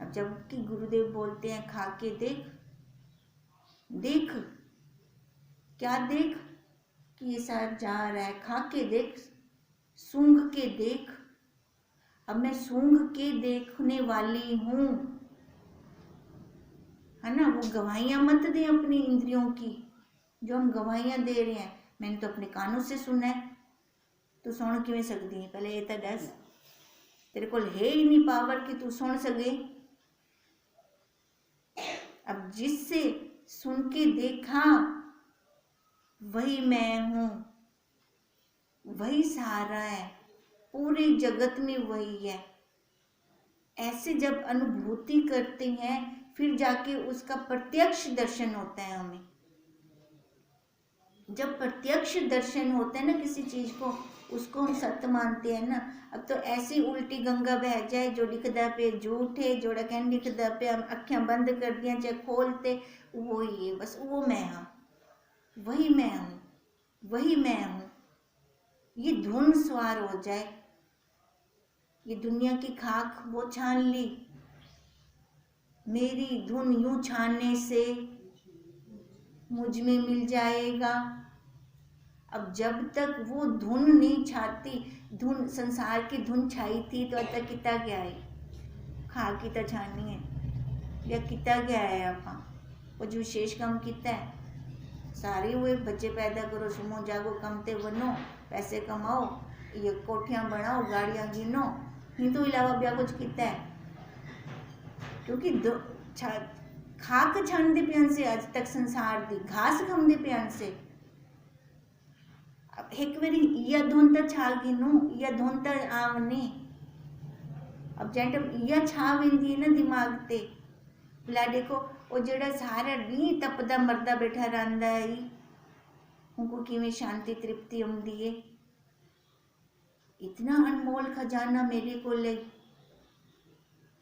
अब जबकि गुरुदेव बोलते हैं खा के देख, देख क्या देख, कि ये सारा जा रहा है, खा के देख, सूंघ के देख। अब मैं सूंघ के देखने वाली हूं, है ना। वो गवाहियां मत दे अपनी इंद्रियों की, जो हम गवाहियां दे रहे हैं, मैंने तो अपने कानों से सुना है, तू सुन किवें सकती है, पहले ये तो दस, तेरे को है ही नहीं पावर कि तू सुन सके। अब जिससे सुन के देखा वही मैं हूँ, वही सहारा है, पूरे जगत में वही है। ऐसे जब अनुभूति करते हैं फिर जाके उसका प्रत्यक्ष दर्शन होता है हमें। जब प्रत्यक्ष दर्शन होता है ना किसी चीज को, उसको हम सत्य मानते हैं ना। अब तो ऐसी उल्टी गंगा बह जाए, जो लिखदा पे झूठ है, जोड़ा कहन लिखदा पे हम अखियां बंद कर दिया चाहे खोलते, वो ही है बस, वो मैं हूँ, वही मैं हूँ, वही मैं हूँ। ये धुन सवार हो जाए, ये दुनिया की खाक वो छान ली, मेरी धुन यूं छानने से मुझ में मिल जाएगा। अब जब तक वो धुन नहीं छाती, धुन संसार की धुन छाई थी तो अतः किता गया है, खा की तो छानी है या किता गया है। आप वो जो विशेष काम किता है, सारे हुए बच्चे पैदा करो, सुमो जागो, कमते बनो, पैसे कमाओ, ये कोठियां बनाओ, गाड़ियां गिनो, नहीं तो इलावा ब्या कुछ किता है। क्योंकि खाक छानदे प्यान से आज तक संसार दी घास खांदे प्यान से। अब एक बारी या धुन तो छा गिनो, या धुन तो आवने। अब जैसे या छा वेंदी है ना दिमाग ते, ला देखो वो जेड़ा सारा दी तपदा मरदा बैठा रहंदा है, उनको किवें शांति तृप्ति आउंदी है। इतना अनमोल खजाना मेरे को ले,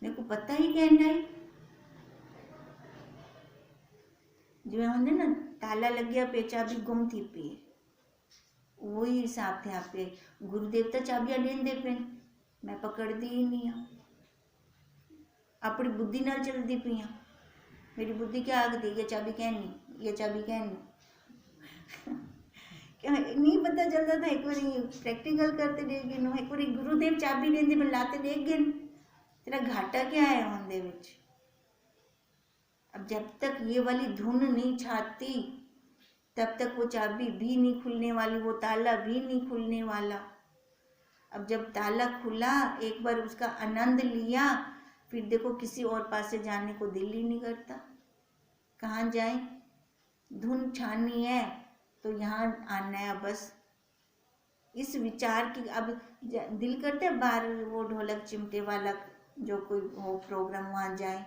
मेरे को पता ही कहना है। जिवें होंदे ना ताला लग्या पे चाबी गुम थी पी, वही हिसाब थे आपे। गुरुदेव तो चाबियां देंदे पे, मैं पकड़दी ही नहीं हाँ, अपनी बुद्धि नाल चलदी पई हाँ। मेरी बुद्धि क्या आखदी, ये चाबी कहनी, ये चाबी कहनी क्या नहीं पता चलता था। एक बारी प्रैक्टिकल करते देख गिनो, एक बारी गुरुदेव चाबी देंदे पे लाते देख गिन, तेरा घाटा क्या है उनदे विच। अब जब तक ये वाली धुन नहीं छाती तब तक वो चाबी भी नहीं खुलने वाली, वो ताला भी नहीं खुलने वाला। अब जब ताला खुला, एक बार उसका आनंद लिया, फिर देखो किसी और पास से जाने को दिल ही नहीं करता। कहाँ जाए, धुन छानी है तो यहाँ आना है बस। इस विचार की अब दिल करता है बाहर वो ढोलक चिमटे वाला जो कोई हो प्रोग्राम, वहाँ जाए,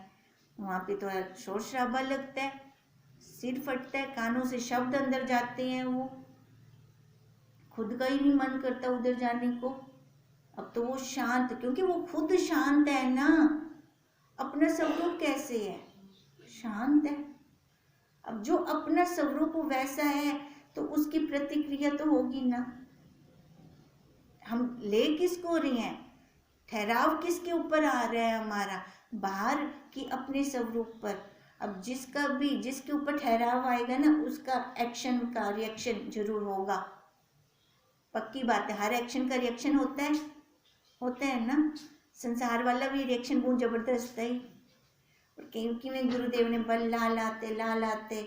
वहाँ पे तो शोर शराबा लगता है, सिर फटता है, कानों से शब्द अंदर जाते हैं, वो खुद का ही नहीं मन करता उधर जाने को। अब तो वो शांत, क्योंकि वो खुद शांत है ना, अपना स्वरूप कैसे है, शांत है। अब जो अपना स्वरूप वैसा है तो उसकी प्रतिक्रिया तो होगी ना। हम ले किसको रहे हैं, ठहराव किसके ऊपर आ रहा है हमारा, बाहर की अपने स्वरूप पर। अब जिसके ऊपर ठहराव आएगा ना, उसका एक्शन का रिएक्शन जरूर होगा, पक्की बात है। हर एक्शन का रिएक्शन होता है ना। संसार वाला भी रिएक्शन बहुत जबरदस्त है। और क्योंकि मैं गुरुदेव ने बल ला लाते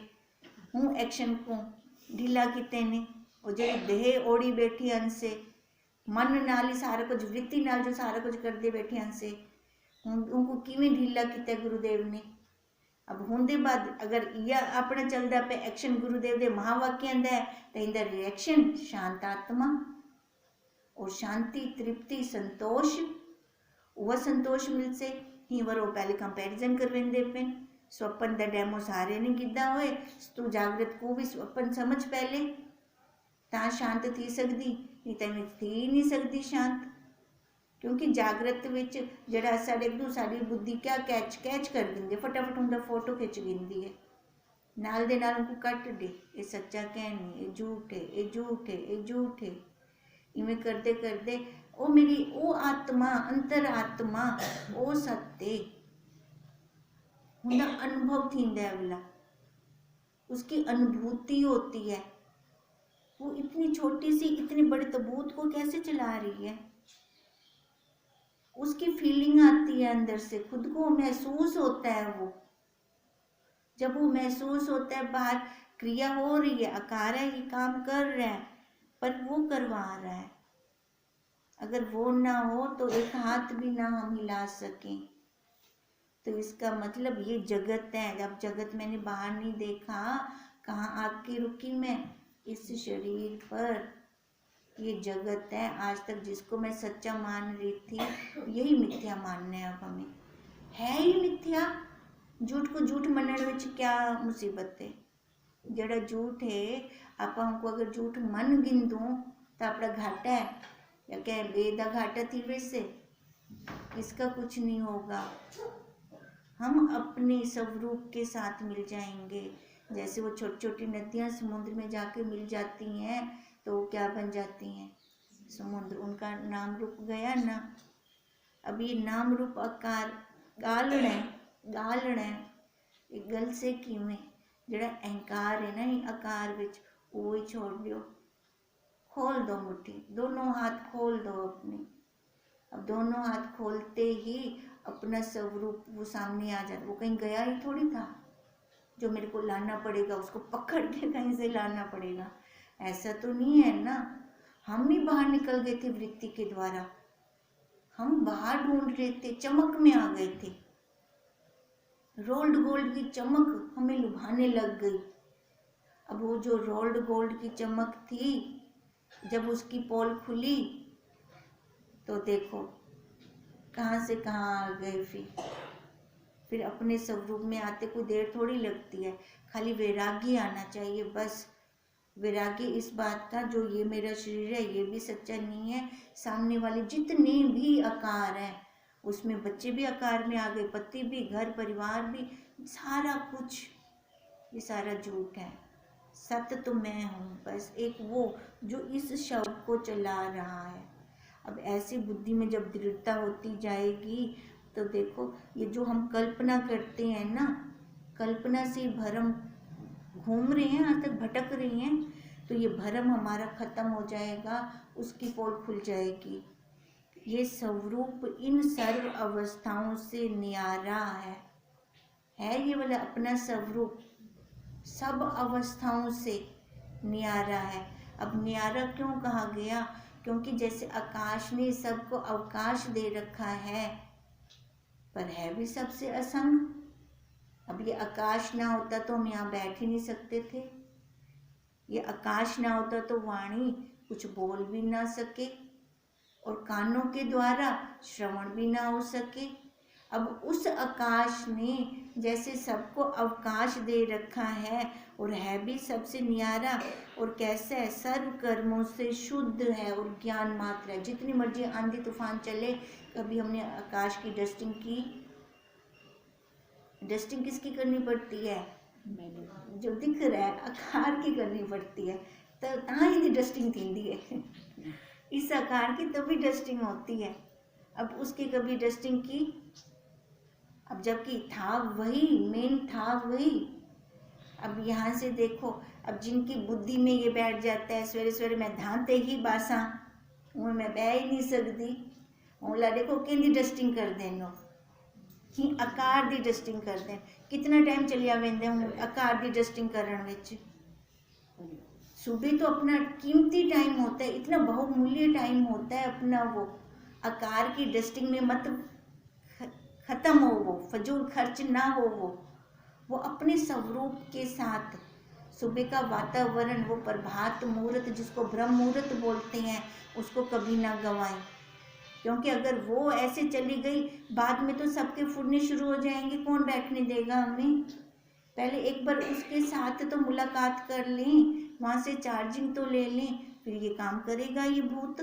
हूँ एक्शन को ढीला किते ने, और जो देह ओढ़ी बैठी हंसे, मन नाल ही सारा कुछ, वृत्ति नाल जो सारा कुछ करते बैठे हंसे, उनको किवें ढीला किया गुरुदेव ने। अब होंदे बाद अगर यह अपना चलता पे एक्शन गुरुदेव के महावाक्य है तो इंदा रिएक्शन शांत आत्मा और शांति तृप्ति संतोष, वह संतोष मिल से ही वरो पहले कंपैरिजन करवेंदे पे। स्वप्न दा डेमो सारे ने गिद्दा होए, तू जागृत को भी स्वप्न समझ पहले, ता शांत थी सकदी, नहीं तो मैं थी ही नहीं सकती शांत। क्योंकि जागृत विच जड़ा साड़ी बुद्धि क्या कैच कर दिंदी, फटाफट उनका फोटो खिंच गिंदी है, नाल दे नाल उनको कट दे, ये सच्चा कहनी, ये झूठ है, ये झूठ है, ये झूठ है। इवें करते करते ओ मेरी ओ आत्मा, अंतर आत्मा, ओ सत्य उनका अनुभव थींदा है वाला, उसकी अनुभूति होती है। वो इतनी छोटी सी इतने बड़े तबूत को कैसे चला रही है, उसकी फीलिंग आती है अंदर से, खुद को महसूस होता है। वो जब वो महसूस होता है, बाहर क्रिया हो रही है, आकार है, ये काम कर रहा है, पर वो करवा रहा है। अगर वो ना हो तो एक हाथ भी ना हम हिला सकें, तो इसका मतलब ये जगत है। अब जगत मैंने बाहर नहीं देखा, कहाँ आके रुकी मैं, इस शरीर पर ये जगत है, आज तक जिसको मैं सच्चा मान रही थी यही मिथ्या मानना है। अब हमें है ही मिथ्या। झूठ को झूठ मनण विच क्या मुसीबत है। जड़ा झूठ है आप हमको अगर झूठ मन गिन दूं तो अपना घाटा है, या क्या बेदा घाटा थी वैसे, इसका कुछ नहीं होगा। हम अपने स्वरूप के साथ मिल जाएंगे। जैसे वो छोटी छोटी नदियाँ समुद्र में जाके मिल जाती हैं तो वो क्या बन जाती हैं, समुद्र। उनका नाम रूप गया ना। अब ये नाम रूप आकार गालण है ये गल से किवें जड़ा अहंकार है ना ये आकार विच वो ही छोड़ दो। खोल दो मुट्ठी, दोनों हाथ खोल दो अपने। अब दोनों हाथ खोलते ही अपना स्वरूप वो सामने आ जाता। वो कहीं गया ही थोड़ी था जो मेरे को लाना पड़ेगा, उसको पकड़ के कहीं से लाना पड़ेगा, ऐसा तो नहीं है ना। हम ही बाहर निकल गए थे वृत्ति के द्वारा, हम बाहर ढूंढ रहे थे, चमक में आ गए थे। रोल्ड गोल्ड की चमक हमें लुभाने लग गई। अब वो जो रोल्ड गोल्ड की चमक थी, जब उसकी पोल खुली तो देखो कहाँ से कहाँ आ गए। फिर अपने स्वरूप में आते कोई देर थोड़ी लगती है, खाली वैराग्य आना चाहिए बस। वैराग्य इस बात का जो ये मेरा शरीर है ये भी सच्चा नहीं है, सामने वाले जितने भी आकार हैं उसमें बच्चे भी आकार में आ गए, पति भी, घर परिवार भी, सारा कुछ ये सारा झूठ है। सत्य तो मैं हूँ, बस एक वो जो इस शव को चला रहा है। अब ऐसी बुद्धि में जब दृढ़ता होती जाएगी तो देखो ये जो हम कल्पना करते हैं ना, कल्पना से भरम घूम रहे हैं, आज तक भटक रही हैं, तो ये भरम हमारा खत्म हो जाएगा, उसकी पोल खुल जाएगी। ये स्वरूप इन सर्व अवस्थाओं से न्यारा है ये वाला अपना स्वरूप सब अवस्थाओं से न्यारा है। अब न्यारा क्यों कहा गया, क्योंकि जैसे आकाश ने सबको अवकाश दे रखा है पर है भी सबसे असंग। अब ये आकाश ना होता तो हम यहाँ बैठ ही नहीं सकते थे, ये आकाश ना होता तो वाणी कुछ बोल भी ना सके और कानों के द्वारा श्रवण भी ना हो सके। अब उस आकाश ने जैसे सबको अवकाश दे रखा है और है भी सबसे न्यारा, और कैसा है, सर्व कर्मों से शुद्ध है और ज्ञान मात्र है। जितनी मर्जी आंधी तूफान चले, कभी हमने आकाश की डस्टिंग की? डस्टिंग किसकी करनी पड़ती है? जो दिख रहा है आकार की करनी पड़ती है, तो कहाँ ही डस्टिंग थी है इस आकार की तभी डस्टिंग होती है। अब उसकी कभी डस्टिंग की? अब जबकि था वही, मेन था वही। अब यहाँ से देखो, अब जिनकी बुद्धि में ये बैठ जाता है सवेरे सवेरे मैं धांते ही बासा हूँ, मैं बह ही नहीं सकती, ओला देखो कि डस्टिंग कर देनो कि आकार दी डस्टिंग कर दें। कितना टाइम चलिया वेंदे हूँ आकार दी डस्टिंग करने विच। सुबह तो अपना कीमती टाइम होता है, इतना बहुमूल्य टाइम होता है अपना, वो आकार की डस्टिंग में मत खत्म हो, वो फजूल खर्च ना हो, वो अपने स्वरूप के साथ सुबह का वातावरण, वो प्रभात मुहूर्त जिसको ब्रह्म मुहूर्त बोलते हैं, उसको कभी ना गंवाएं। क्योंकि अगर वो ऐसे चली गई बाद में तो सबके फुरने शुरू हो जाएंगे, कौन बैठने देगा हमें। पहले एक बार उसके साथ तो मुलाकात कर लें, वहाँ से चार्जिंग तो ले लें, फिर ये काम करेगा ये भूत।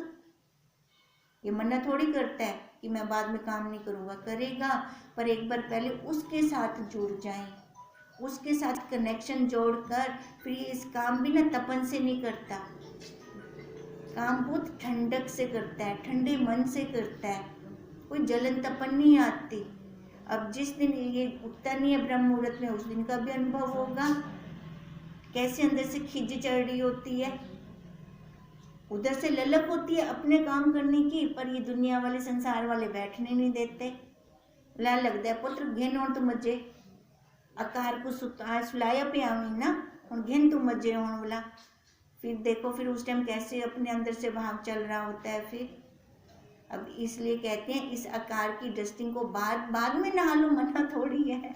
ये मना थोड़ी करता है कि मैं बाद में काम नहीं करूँगा, करेगा, पर एक बार पहले उसके साथ जुड़ जाएं, उसके साथ कनेक्शन जोड़कर फिर ये इस काम भी ना तपन से नहीं करता, काम बहुत ठंडक से करता है, ठंडे मन से करता है, कोई जलन तपन नहीं आती। अब जिस दिन ये उठता नहीं है ब्रह्म मुहूर्त में, उस दिन का भी अनुभव होगा कैसे अंदर से खिज चढ़ रही होती है, उधर से ललक होती है अपने काम करने की, पर ये दुनिया वाले संसार वाले बैठने नहीं देते। ला लगता है पुत्र घेन हों तो मजे आकार को सुलाया पे आवी ना, और घेन तो मजे होने वाला। फिर देखो फिर उस टाइम कैसे अपने अंदर से भाग चल रहा होता है फिर। अब इसलिए कहते हैं इस आकार की डस्टिंग को बाद में नहा लो, मना थोड़ी है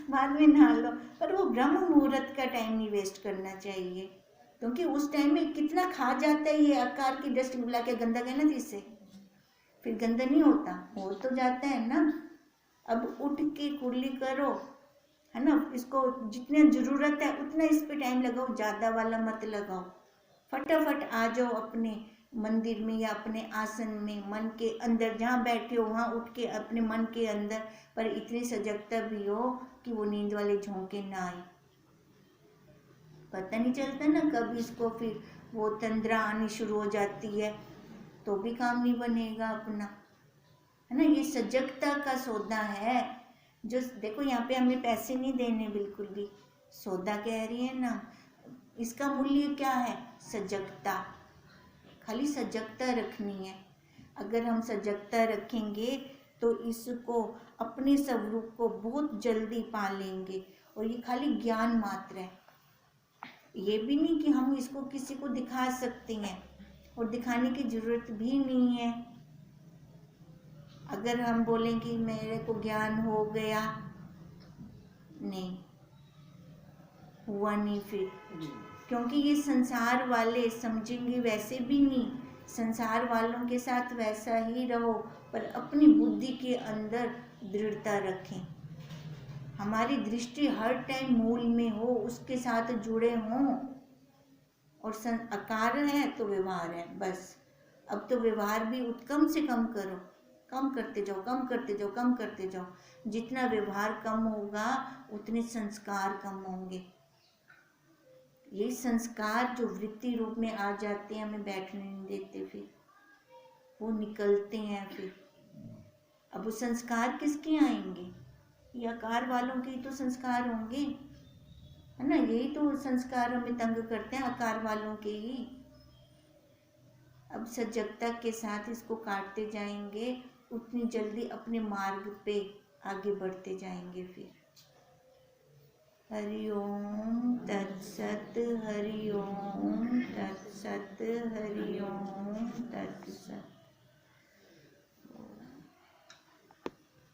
बाद में नहा लो, पर वो ब्रह्म मुहूर्त का टाइम नहीं वेस्ट करना चाहिए। क्योंकि उस टाइम में कितना खा जाता है ये आकार की डस्ट मिला के, गंदा कहना थी इससे, फिर गंदा नहीं होता, हो तो जाता है ना। अब उठ के कुर्ली करो, है ना, इसको जितने जरूरत है उतना इस पे टाइम लगाओ, ज्यादा वाला मत लगाओ। फटाफट आ जाओ अपने मंदिर में या अपने आसन में, मन के अंदर जहाँ बैठे हो वहाँ उठ के अपने मन के अंदर, पर इतनी सजगता भी हो कि वो नींद वाले झोंके ना आए। पता नहीं चलता ना कब इसको फिर वो तंद्रा आनी शुरू हो जाती है, तो भी काम नहीं बनेगा अपना, है ना। ये सजगता का सौदा है। जो देखो यहाँ पे हमें पैसे नहीं देने बिल्कुल भी, सौदा कह रही है ना, इसका मूल्य क्या है? सजगता, खाली सजगता रखनी है। अगर हम सजगता रखेंगे तो इसको, अपने स्वरूप को बहुत जल्दी पा लेंगे। और ये खाली ज्ञान मात्र है, ये भी नहीं कि हम इसको किसी को दिखा सकते हैं, और दिखाने की जरूरत भी नहीं है। अगर हम बोलेंगे मेरे को ज्ञान हो गया, नहीं हुआ नहीं फिर, क्योंकि ये संसार वाले समझेंगे वैसे भी नहीं। संसार वालों के साथ वैसा ही रहो, पर अपनी बुद्धि के अंदर दृढ़ता रखें। हमारी दृष्टि हर टाइम मूल में हो, उसके साथ जुड़े हों। और आकार है तो व्यवहार है, बस। अब तो व्यवहार भी कम से कम करो, कम करते जाओ, कम करते जाओ, कम करते जाओ। जितना व्यवहार कम होगा उतने संस्कार कम होंगे। ये संस्कार जो वृत्ति रूप में आ जाते हैं, हमें बैठने नहीं देते, फिर वो निकलते हैं फिर। अब वो संस्कार किसके आएंगे? ये आकार वालों के तो संस्कार होंगे, है ना। यही तो संस्कार हमें तंग करते हैं, आकार वालों के ही। अब सजगता के साथ इसको काटते जाएंगे, उतनी जल्दी अपने मार्ग पे आगे बढ़ते जाएंगे फिर। हरि ओम तत्सत, हरि ओम तत्सत, हरि ओम तत्सत।